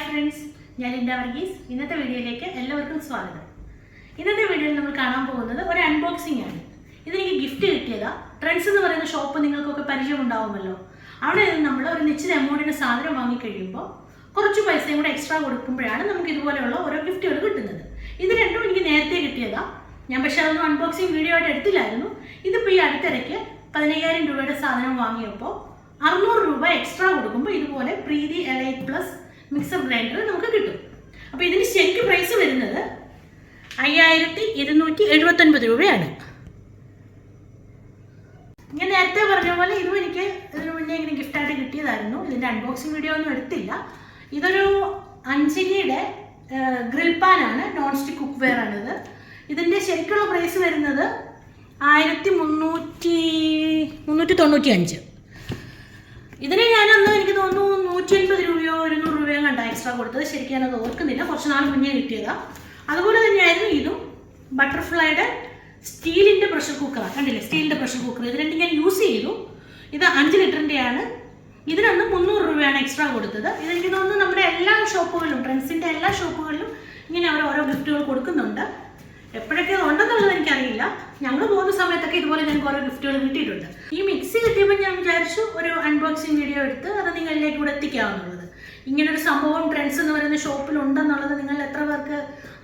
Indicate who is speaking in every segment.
Speaker 1: Friends, ഞാൻ Linda Varghese. ഇന്നത്തെ വീഡിയോയിലേക്ക് എല്ലാവർക്കും സ്വാഗതം. ഇന്നത്തെ വീഡിയോയിൽ നമ്മൾ കാണാൻ പോകുന്നത് ഒരു അൺബോക്സിംഗ് ആണ്. ഇതെനിക്ക് ഗിഫ്റ്റ് കിട്ടിയതാ. ട്രെൻഡ്സ് എന്ന് പറയുന്ന ഷോപ്പ് നിങ്ങൾക്കൊക്കെ പരിചയം ഉണ്ടാവുമല്ലോ. അവിടെ നിന്ന് നമ്മൾ ഒരു നിശ്ചിത എമൗണ്ടിന് സാധനം വാങ്ങിക്കഴിയുമ്പോൾ കുറച്ച് പൈസയും കൂടെ എക്സ്ട്രാ കൊടുക്കുമ്പോഴാണ് നമുക്ക് ഇതുപോലെയുള്ള ഓരോ ഗിഫ്റ്റുകൾ കിട്ടുന്നത്. ഇത് രണ്ടും എനിക്ക് നേരത്തെ കിട്ടിയതാ. ഞാൻ പക്ഷേ അതൊന്നും അൺബോക്സിംഗ് വീഡിയോ ആയിട്ട് എടുത്തില്ലായിരുന്നു. ഇതിപ്പോൾ ഈ അടുത്തിടയ്ക്ക് 15,000 രൂപയുടെ സാധനം വാങ്ങിയപ്പോൾ 600 രൂപ എക്സ്ട്രാ കൊടുക്കുമ്പോൾ ഇതുപോലെ പ്രീതി എലൈറ്റ് പ്ലസ് മിക്സർ ഗ്രൈൻഡർ നമുക്ക് കിട്ടും. അപ്പോൾ ഇതിന് ശരിക്കും പ്രൈസ് വരുന്നത് 5,279 രൂപയാണ്. ഞാൻ നേരത്തെ പറഞ്ഞ പോലെ ഇതും എനിക്ക് ഇതിനു മുന്നേ ഇങ്ങനെ ഗിഫ്റ്റായിട്ട് കിട്ടിയതായിരുന്നു. ഇതിൻ്റെ അൺബോക്സിംഗ് വീഡിയോ ഒന്നും എടുത്തില്ല. ഇതൊരു അഞ്ചിനിയുടെ ഗ്രിൽ പാനാണ്, നോൺ സ്റ്റിക്ക് കുക്ക് വെയർ ആണിത്. ഇതിൻ്റെ ശരിക്കുള്ള പ്രൈസ് വരുന്നത് 1,395. ഇതിന് ഞാനന്ന് എനിക്ക് തോന്നുന്നു 180 രൂപയോ 200 രൂപയോ കണ്ട എക്സ്ട്രാ കൊടുത്തത്. ശരിക്കും ഞാനത് ഓർക്കുന്നില്ല, കുറച്ച് നാൾ മുന്നേ കിട്ടിയതാണ്. അതുപോലെ തന്നെയായിരുന്നു ഇതും. ബട്ടർഫ്ലൈയുടെ സ്റ്റീലിൻ്റെ പ്രഷർ കുക്കറാണ്, കണ്ടില്ലേ, സ്റ്റീലിൻ്റെ പ്രഷർ കുക്കർ. ഇത് രണ്ടും ഞാൻ യൂസ് ചെയ്തു. ഇത് 5 ലിറ്ററിൻ്റെയാണ്. ഇതിനൊന്ന് 300 രൂപയാണ് എക്സ്ട്രാ കൊടുത്തത്. ഇതെനിക്ക് തോന്നുന്നു നമ്മുടെ എല്ലാ ഷോപ്പുകളിലും, ട്രെൻഡ്സിൻ്റെ എല്ലാ ഷോപ്പുകളിലും ഇങ്ങനെ അവർ ഓരോ ഗിഫ്റ്റുകൾ കൊടുക്കുന്നുണ്ട്. എപ്പോഴൊക്കെ ഉണ്ടെന്നുള്ളത് എനിക്കറിയില്ല. ഞങ്ങൾ പോകുന്ന സമയത്തൊക്കെ ഇതുപോലെ ഞങ്ങൾക്ക് ഓരോ ഗിഫ്റ്റുകൾ കിട്ടിയിട്ടുണ്ട്. ഈ മിക്സി കിട്ടിയപ്പോൾ ഞാൻ വിചാരിച്ചു ഒരു അൺബോക്സിങ് വീഡിയോ എടുത്ത് അത് നിങ്ങളിലേക്ക് കൂടെ എത്തിക്കാവുന്നുള്ളത്. ഇങ്ങനൊരു സംഭവം ട്രെൻഡ്സ് എന്ന് പറയുന്ന ഷോപ്പിലുണ്ടെന്നുള്ളത് നിങ്ങൾ എത്ര പേർക്ക്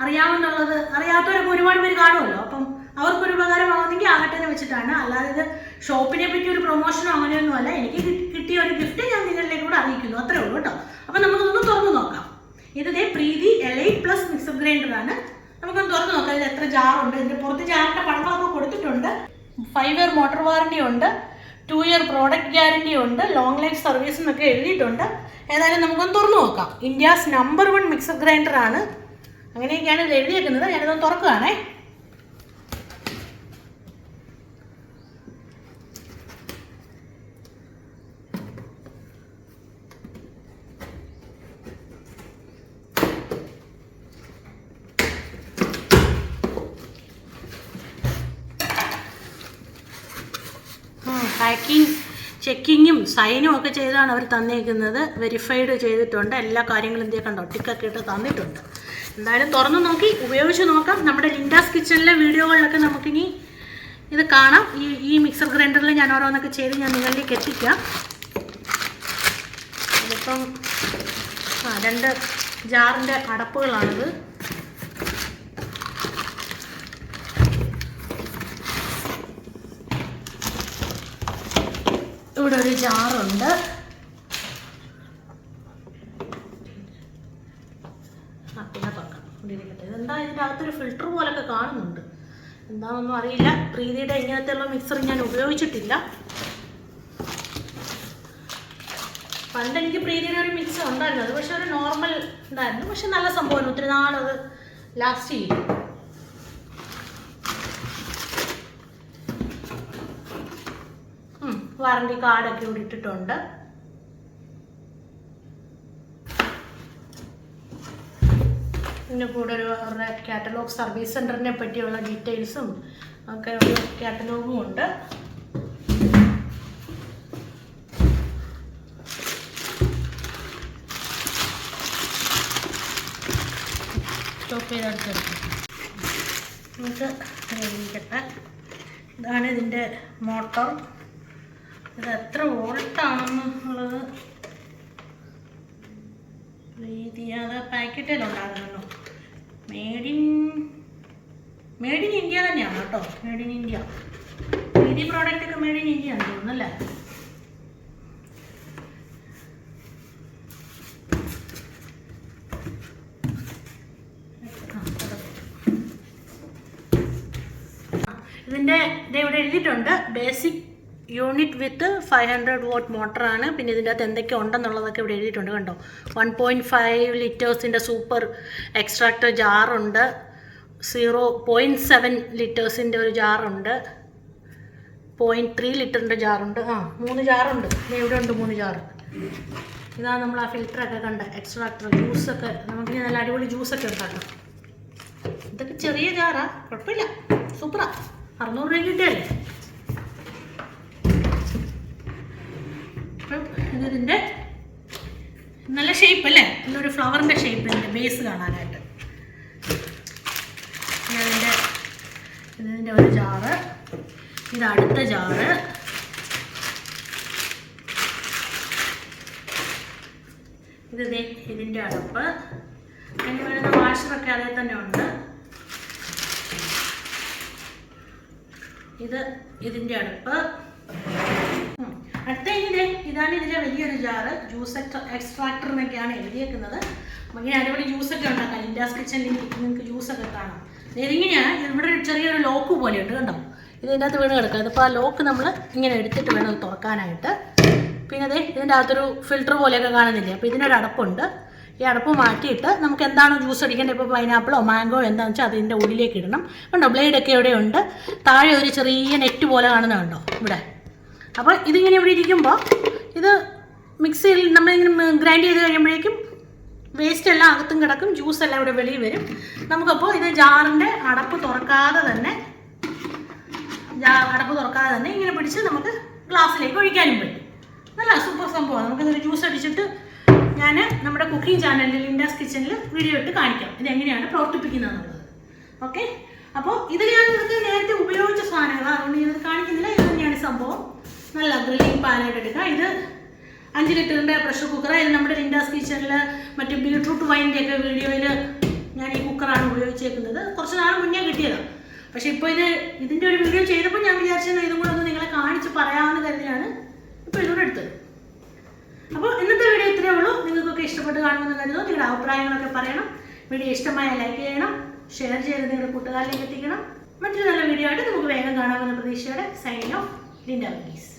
Speaker 1: അറിയാമെന്നുള്ളത്, അറിയാത്തവരൊക്കെ ഒരുപാട് പേര് കാണുമല്ലോ. അപ്പം അവർക്കൊരു ഉപകാരമാകുന്നെങ്കിൽ ആകട്ടെ എന്ന് വെച്ചിട്ടാണ്. അല്ലാതെ ഇത് ഷോപ്പിനെ പറ്റി ഒരു പ്രൊമോഷനോ അങ്ങനെയൊന്നുമല്ല. എനിക്ക് കിട്ടിയ ഒരു ഗിഫ്റ്റ് ഞാൻ നിങ്ങളിലേക്ക് കൂടെ അറിയിക്കുന്നു, അത്രേ ഉള്ളൂ കേട്ടോ. അപ്പം നമുക്കൊന്ന് തുറന്നു നോക്കാം. ഇത് പ്രീതി എലൈറ്റ് പ്ലസ് മിക്സർ ഗ്രൈൻഡറാണ്. നമുക്കൊന്ന് തുറന്നു നോക്കാം ഇതിൽ എത്ര ജാറുണ്ട്. ഇതിൻ്റെ പുറത്ത് ജാറിൻ്റെ പടങ്ങളൊക്കെ കൊടുത്തിട്ടുണ്ട്. 5 ഇയർ മോട്ടോർ വാറണ്ടി ഉണ്ട്, 2 ഇയർ പ്രോഡക്റ്റ് ഗ്യാരണ്ടി ഉണ്ട്, ലോങ് ലൈഫ് സർവീസ് എന്നൊക്കെ എഴുതിയിട്ടുണ്ട്. ഏതായാലും നമുക്കൊന്ന് തുറന്നു നോക്കാം. ഇന്ത്യാസ് നമ്പർ 1 മിക്സർ ഗ്രൈൻഡറാണ്, അങ്ങനെയൊക്കെയാണ് ഇത് എഴുതിയേക്കുന്നത്. ഞാനിതൊന്ന് തുറക്കുകയാണേ. പാക്കിങ് ചെക്കിങ്ങും സൈനും ഒക്കെ ചെയ്താണ് അവർ തന്നേക്കുന്നത്. വെരിഫൈഡ് ചെയ്തിട്ടുണ്ട്. എല്ലാ കാര്യങ്ങളും എന്ത് കണ്ടോ, ടിക്കൊക്കെ ഇട്ട് തന്നിട്ടുണ്ട്. എന്തായാലും തുറന്നു നോക്കി ഉപയോഗിച്ച് നോക്കാം. നമ്മുടെ ലിൻഡാസ് കിച്ചണിലെ വീഡിയോകളിലൊക്കെ നമുക്കിനി ഇത് കാണാം. ഈ മിക്സർ ഗ്രൈൻഡറിൽ ഞാൻ ഓരോന്നൊക്കെ ചെയ്ത് ഞാൻ നിങ്ങളിലേക്ക് എത്തിക്കാം. ഇതിപ്പം 2 ജാറിൻ്റെ അടപ്പുകളാണിത്. ഇവിടെ ഒരു ജാറുണ്ട്. പിന്നെ തുറക്കാം. ഇതെന്താ, ഇതിൻ്റെ അകത്തൊരു ഫിൽറ്റർ പോലൊക്കെ കാണുന്നുണ്ട്. എന്താണെന്നൊന്നും അറിയില്ല. പ്രീതിയുടെ ഇങ്ങനത്തെയുള്ള മിക്സർ ഞാൻ ഉപയോഗിച്ചിട്ടില്ല. പണ്ട് എനിക്ക് പ്രീതിയുടെ ഒരു മിക്സർ ഉണ്ടായിരുന്നു. അത് പക്ഷെ ഒരു നോർമൽ ഉണ്ടായിരുന്നു. പക്ഷെ നല്ല സംഭവമാണ്, ഒത്തിരി നാളത് ലാസ്റ്റ് ചെയ്യും. വാറണ്ടി കാർഡൊക്കെ ഇവിടെ ഇട്ടിട്ടുണ്ട്. ഇതിൻ്റെ കൂടെ അവരുടെ കാറ്റലോഗ്, സർവീസ് സെൻറ്ററിനെ പറ്റിയുള്ള ഡീറ്റെയിൽസും ഒക്കെ ഒരു കാറ്റലോഗും ഉണ്ട്. സ്റ്റോപ്പ് ചെയ്തെടുത്ത് നമുക്ക് എഴുതിക്കട്ടെ. ഇതാണ് ഇതിൻ്റെ മോട്ടർ. ഇത് എത്ര വോൾട്ടാണെന്നുള്ളത് പ്രീതി അത് പാക്കറ്റിലുണ്ടായിരുന്നല്ലോ. മെയ്ഡ് ഇൻ ഇന്ത്യ തന്നെയാണ് കേട്ടോ. Made in India. പ്രീതി പ്രോഡക്റ്റൊക്കെ മെയ്ഡ് ഇൻ ഇന്ത്യ ആണെന്ന് തോന്നുന്നല്ലേ. ഇതിൻ്റെ ഇവിടെ എഴുതിയിട്ടുണ്ട് ബേസിക് യൂണിറ്റ് വിത്ത് 500 വാട്ട് മോട്ടറാണ്. പിന്നെ ഇതിൻ്റെ അകത്ത് എന്തൊക്കെ ഉണ്ടെന്നുള്ളതൊക്കെ ഇവിടെ എഴുതിയിട്ടുണ്ട് കണ്ടോ. 1.5 ലിറ്റേഴ്സിൻ്റെ സൂപ്പർ എക്സ്ട്രാക്ടർ ജാറുണ്ട്. 0.7 ലിറ്റേഴ്സിൻ്റെ ഒരു ജാറുണ്ട്. 0.3 ലിറ്ററിൻ്റെ ജാറുണ്ട്. 3 ജാറുണ്ട്. ഇവിടെ ഉണ്ട് 3 ജാറ്. ഇതാണ് നമ്മൾ ആ ഫിൽറ്ററൊക്കെ കണ്ട എക്സ്ട്രാക്ടർ. ജ്യൂസൊക്കെ നമുക്ക് നല്ല അടിപൊളി ജ്യൂസൊക്കെ ഉണ്ടാക്കാം. ഇതൊക്കെ ചെറിയ ജാറാ, കുഴപ്പമില്ല, സൂപ്പറാ. 600 രൂപ കിട്ടിയല്ലേ. ഇതിൻ്റെ നല്ല ഷേപ്പ് അല്ലേ, നല്ലൊരു ഫ്ലവറിൻ്റെ ഷേപ്പ് ഇതിൻ്റെ ബേസ് കാണാനായിട്ട്. ഇതിൻ്റെ ഒരു ജാറ്, ഇത് അടുത്ത ജാറ്, ഇതിൻ്റെ അടപ്പ്. അതിന് വരുന്ന വാഷറൊക്കെ അതേ തന്നെ ഉണ്ട്. ഇതിൻ്റെ അടുപ്പ്. അടുത്ത ഇതാണ് ഇതിൻ്റെ വലിയൊരു ജാറ്. ജ്യൂസ് എക്സ്ട്രാക്ടർ എന്നൊക്കെയാണ് എഴുതിയേക്കുന്നത്. ഇങ്ങനെ അടിപൊളി ജ്യൂസൊക്കെ ഉണ്ടാക്കാം. ലിൻഡാസ് കിച്ചണിൽ നിങ്ങൾക്ക് ജ്യൂസൊക്കെ കാണാം. ഇതിങ്ങനെയാണ്. ഇവിടെ ഒരു ചെറിയൊരു ലോക്ക് പോലെ ഉണ്ട്, കണ്ടോ? ഇതിൻ്റെ അകത്ത് വീണ് കിടക്കുക. ഇതിപ്പോൾ ആ ലോക്ക് നമ്മൾ ഇങ്ങനെ എടുത്തിട്ട് വേണം ഇത് തുറക്കാനായിട്ട്. പിന്നെ ഇതിൻ്റെ അകത്തൊരു ഫിൽറ്റർ പോലെയൊക്കെ കാണുന്നില്ലേ, അപ്പോൾ ഇതിനൊരു അടപ്പുണ്ട്. ഈ അടപ്പ് മാറ്റിയിട്ട് നമുക്ക് എന്താണോ ജ്യൂസ് അടിക്കേണ്ടത്, ഇപ്പോൾ പൈനാപ്പിളോ മാംഗോ എന്താണെന്ന് വെച്ചാൽ അതിൻ്റെ ഉള്ളിലേക്ക് ഇടണം. കണ്ടോ, ബ്ലേഡൊക്കെ ഇവിടെ ഉണ്ട്. താഴെ ഒരു ചെറിയ നെറ്റ് പോലെ കാണുന്നുണ്ടോ ഇവിടെ. അപ്പോൾ ഇതിങ്ങനെ ഇവിടെ ഇരിക്കുമ്പോൾ ഇത് മിക്സിയിൽ നമ്മളിങ്ങനെ ഗ്രൈൻഡ് ചെയ്ത് കഴിയുമ്പോഴേക്കും വേസ്റ്റ് എല്ലാം അകത്തും കിടക്കും, ജ്യൂസ് എല്ലാം ഇവിടെ വെളിയിൽ വരും. നമുക്കപ്പോൾ ഇത് ജാറിൻ്റെ അടപ്പ് തുറക്കാതെ തന്നെ ഇങ്ങനെ പിടിച്ച് നമുക്ക് ഗ്ലാസ്സിലേക്ക് ഒഴിക്കാനും പറ്റും. നല്ല സൂപ്പർ സംഭവമാണ്. നമുക്കിതൊരു ജ്യൂസ് അടിച്ചിട്ട് ഞാൻ നമ്മുടെ കുക്കിംഗ് ചാനലിൽ ലിൻഡാസ് കിച്ചണിൽ വീഡിയോ ഇട്ട് കാണിക്കാം ഇതെങ്ങനെയാണ് പ്രവർത്തിപ്പിക്കുന്നത് എന്നുള്ളത്. ഓക്കെ, അപ്പോൾ ഇത് ഞാൻ നിങ്ങൾക്ക് നേരത്തെ ഉപയോഗിച്ച സാധനങ്ങളാണ്, അതുകൊണ്ട് ഞാനത് കാണിക്കുന്നില്ല. ഇത് തന്നെയാണ് സംഭവം. നല്ല ഗ്രില്ലിംഗ് പാനായിട്ട് എടുക്കുക. ഇത് 5 ലിറ്ററിൻ്റെ പ്രഷർ കുക്കറാണ്. ഇത് നമ്മുടെ ലിൻഡാസ് കിച്ചണിൽ മറ്റേ ബീട്രൂട്ട് വൈൻ്റെ ഒക്കെ വീഡിയോയിൽ ഞാൻ ഈ കുക്കറാണ് ഉപയോഗിച്ചേക്കുന്നത്. കുറച്ച് നാൾ മുന്നേ കിട്ടിയതാണ്. പക്ഷേ ഇപ്പോൾ ഇതിൻ്റെ ഒരു വീഡിയോ ചെയ്തപ്പോൾ ഞാൻ വിചാരിച്ചത് ഇതും കൂടെ ഒന്ന് നിങ്ങളെ കാണിച്ച് പറയാമെന്ന് കരുതിയാണ് ഇപ്പോൾ ഇതുകൂടെ എടുത്തത്. അപ്പോൾ ഇന്നത്തെ വീഡിയോ ഇത്രയേ ഉള്ളൂ. നിങ്ങൾക്കൊക്കെ ഇഷ്ടപ്പെട്ട് കാണുമെന്ന് കരുതുന്നു. നിങ്ങളുടെ അഭിപ്രായങ്ങളൊക്കെ പറയണം. വീഡിയോ ഇഷ്ടമായ ലൈക്ക് ചെയ്യണം, ഷെയർ ചെയ്ത് നിങ്ങളുടെ കൂട്ടുകാരിലേക്ക് എത്തിക്കണം. മറ്റൊരു നല്ല വീഡിയോ ആയിട്ട് നമുക്ക് വേഗം കാണാമെന്ന പ്രതീക്ഷയോടെ സൈനിങ് ഓഫ് ലിൻഡ വർഗീസ്.